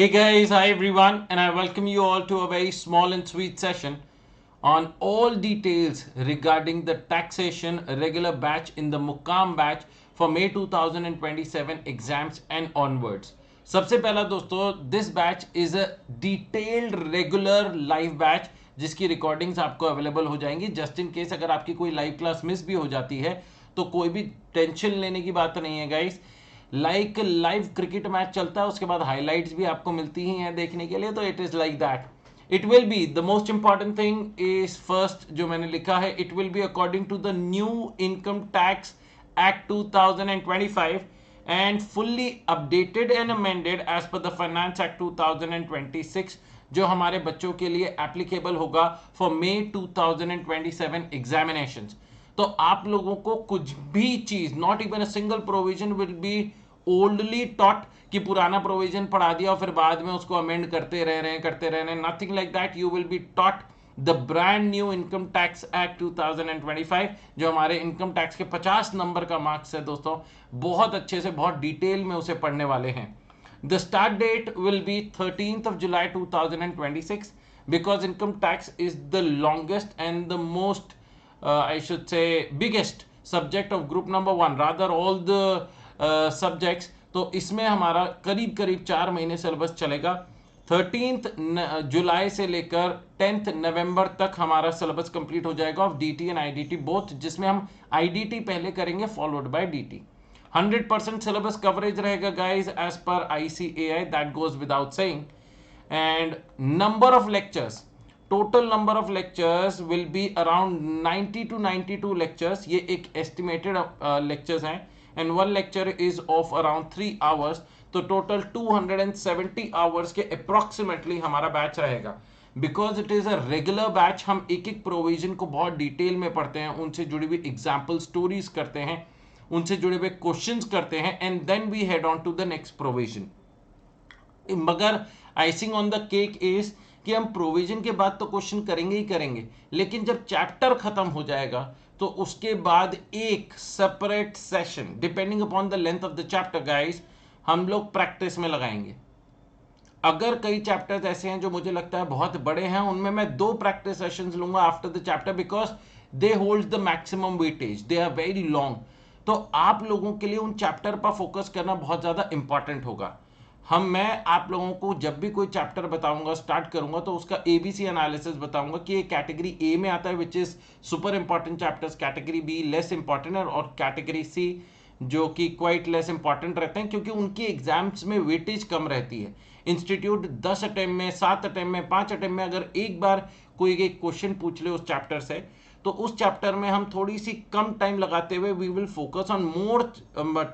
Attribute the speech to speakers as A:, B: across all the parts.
A: Hey guys, hi everyone, and I welcome you all to a very small and sweet session on all details regarding the taxation regular batch in the Mukam batch for May 2027 exams and onwards. सबसे पहला दोस्तों, this batch is a detailed regular live batch जिसकी recordings आपको available हो जाएंगी just in case अगर आपकी कोई लाइव क्लास मिस भी हो जाती है तो कोई भी टेंशन लेने की बात नहीं है गाइस। लाइव क्रिकेट मैच चलता है उसके बाद हाइलाइट्स भी आपको मिलती ही हैं देखने के लिए, तो it is like that. It will be the most important thing is first जो मैंने लिखा है, it will be according to the new income tax act 2025 and fully updated and amended as per the finance act 2026 जो हमारे बच्चों के लिए applicable होगा फॉर मे 2027 एग्जामिनेशंस। तो आप लोगों को कुछ भी चीज, not even a single provision will be ओल्डली टॉट कि पुराना प्रोविजन पढ़ा दिया और फिर बाद में उसको अमेंड करते रह रहे हैं, nothing like that. You will be taught the brand new income tax act 2025 जो हमारे इनकम टैक्स के 50 नंबर का मार्क्स है दोस्तों। बहुत अच्छे से बहुत डिटेल में उसे पढ़ने वाले हैं। The start date will be 13th of July 2026 because income tax is the longest and the most I should say biggest subject of group number one, rather all the subjects। तो इसमें हमारा करीब करीब 4 महीने सिलेबस चलेगा। 13th जुलाई से लेकर 10th नवंबर तक हमारा सिलेबस कंप्लीट हो जाएगा of DT and IDT both, जिसमें हम आईडीटी पहले करेंगे followed by DT. 100% syllabus coverage रहेगा guys as per ICAI, that goes without saying. And number of lectures, total number of lectures will be around 90 to 92 lectures. ये एक estimated lectures हैं and one lecture is of around 3 hours. तो total 270 hours के approximately हमारा batch रहेगा। Because it is a regular batch, हम एक एक प्रोविजन को बहुत डिटेल में पढ़ते हैं, उनसे जुड़ी हुई एग्जाम्पल स्टोरीज करते हैं, उनसे जुड़े हुए क्वेश्चंस करते हैं and then we head on to the next provision. मगर icing on the cake is कि हम प्रोविजन के बाद तो क्वेश्चन करेंगे ही करेंगे, लेकिन जब चैप्टर खत्म हो जाएगा तो उसके बाद एक separate session depending upon the length of the chapter guys हम लोग प्रैक्टिस में लगाएंगे। अगर कई चैप्टर्स ऐसे हैं जो मुझे लगता है बहुत बड़े हैं, उनमें मैं 2 प्रैक्टिस सेशंस लूंगा after the chapter because they hold the maximum weightage, they are very long. तो आप लोगों के लिए उन चैप्टर पर फोकस करना बहुत ज्यादा इंपॉर्टेंट होगा। मैं आप लोगों को जब भी कोई चैप्टर बताऊंगा, स्टार्ट करूंगा, तो उसका एबीसी एनालिसिस बताऊंगा कि ये कैटेगरी ए में आता है which is super important chapters, category be less important और कैटेगरी सी जो कि क्वाइट लेस इंपॉर्टेंट रहते हैं क्योंकि उनकी एग्जाम्स में वेटेज कम रहती है। इंस्टीट्यूट 10 अटेम्प्ट में, 7 अटेम्प्ट में, 5 अटेम्प्ट में अगर एक बार कोई एक क्वेश्चन पूछ ले उस चैप्टर से, तो उस चैप्टर में हम थोड़ी सी कम टाइम लगाते हुए we will focus on more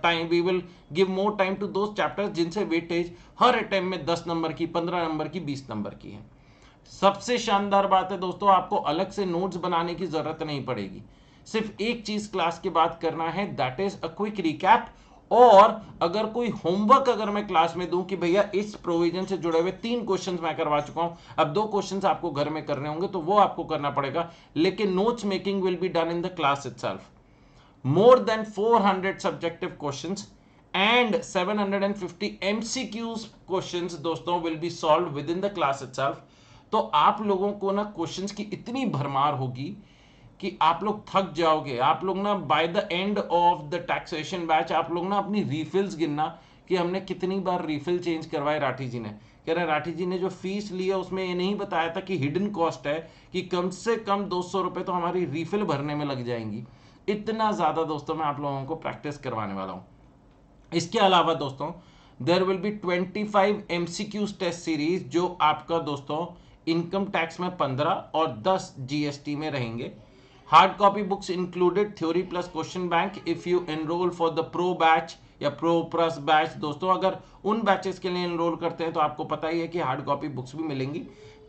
A: time, we will give more time to those chapters जिनसे वेटेज हर अटेम्प्ट में 10 नंबर की, 15 नंबर की, 20 नंबर की है। सबसे शानदार बात है दोस्तों, आपको अलग से नोट्स बनाने की जरूरत नहीं पड़ेगी। सिर्फ एक चीज क्लास के बाद करना है, that is a quick recap. और अगर कोई होमवर्क अगर मैं क्लास में दूं कि भैया इस प्रोविजन से जुड़े हुए 3 क्वेश्चंस मैं करवा चुका हूं, अब 2 क्वेश्चंस आपको घर में करने होंगे, तो वो आपको करना पड़ेगा, लेकिन notes making will be done in the class itself. more than 400 subjective questions and 750 MCQs questions दोस्तों will be solved within the class itself। तो आप लोगों को ना क्वेश्चंस की इतनी भरमार होगी कि आप लोग थक जाओगे। आप लोग ना by the end of the taxation batch आप लोग ना अपनी रिफिल्स गिनना कि हमने कितनी बार रिफिल चेंज करवाए। राठी जी ने कह रहे, राठी जी ने जो फीस ली है उसमें ये नहीं बताया था कि हिडन कॉस्ट है कि कम से कम 200 रुपए तो हमारी रिफिल भरने में लग जाएंगी। इतना ज्यादा दोस्तों मैं आप लोगों को प्रैक्टिस करवाने वाला हूं। इसके अलावा दोस्तों there will be 25 MCQs test series जो आपका दोस्तों इनकम टैक्स में 15 और 10 जीएसटी में रहेंगे। Hard copy books included, theory plus question bank if you enrol for the pro batch या प्रो प्लस बैच। दोस्तों अगर उन बैचेस के लिए एनरोल करते हैं तो आपको पता ही है कि हार्ड कॉपी बुक्स भी मिलेंगी।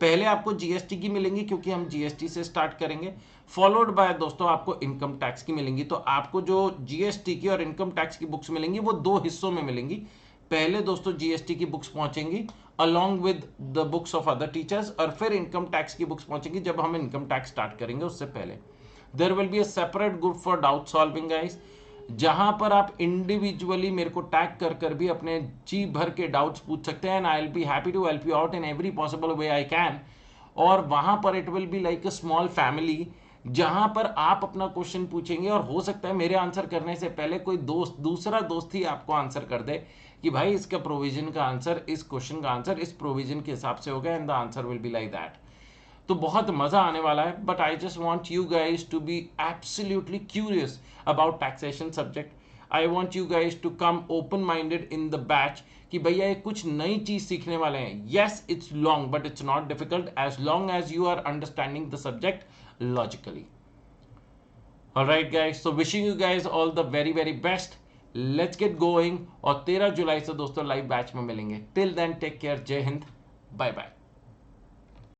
A: पहले आपको जीएसटी की मिलेंगी क्योंकि हम जीएसटी से स्टार्ट करेंगे, फॉलोड बाय दोस्तों आपको इनकम टैक्स की मिलेंगी। तो आपको जो जीएसटी की और इनकम टैक्स की बुक्स मिलेंगी वो 2 हिस्सों में मिलेंगी। पहले दोस्तों जीएसटी की बुक्स पहुंचेंगी along with the books of other teachers, और फिर इनकम टैक्स की बुक्स पहुंचेंगी जब हम इनकम टैक्स स्टार्ट करेंगे उससे पहले। There will be a separate group for doubt solving guys. जहां पर आप इंडिविजुअली मेरे को टैग कर कर भी अपने जी भर के डाउट्स पूछ सकते हैं, and I will be happy to help you out in every possible way I can. और वहां पर it will be like a small family, जहां पर आप अपना क्वेश्चन पूछेंगे और हो सकता है मेरे आंसर करने से पहले कोई दूसरा दोस्त ही आपको आंसर कर दे कि भाई इसका प्रोविजन का आंसर, इस क्वेश्चन का आंसर इस प्रोविजन के हिसाब से होगा, and the answer will be like that. तो बहुत मजा आने वाला है, but I just want you guys to be absolutely curious about taxation subject. I want you guys to come open minded in the batch कि भैया ये कुछ नई चीज सीखने वाले हैं। Yes it's long but it's not difficult as long as you are understanding the subject logically. Alright guys, so wishing you guys all the very very best. Let's get going, और 13 जुलाई से दोस्तों लाइव बैच में मिलेंगे। Till then take care, जय Hind, bye bye.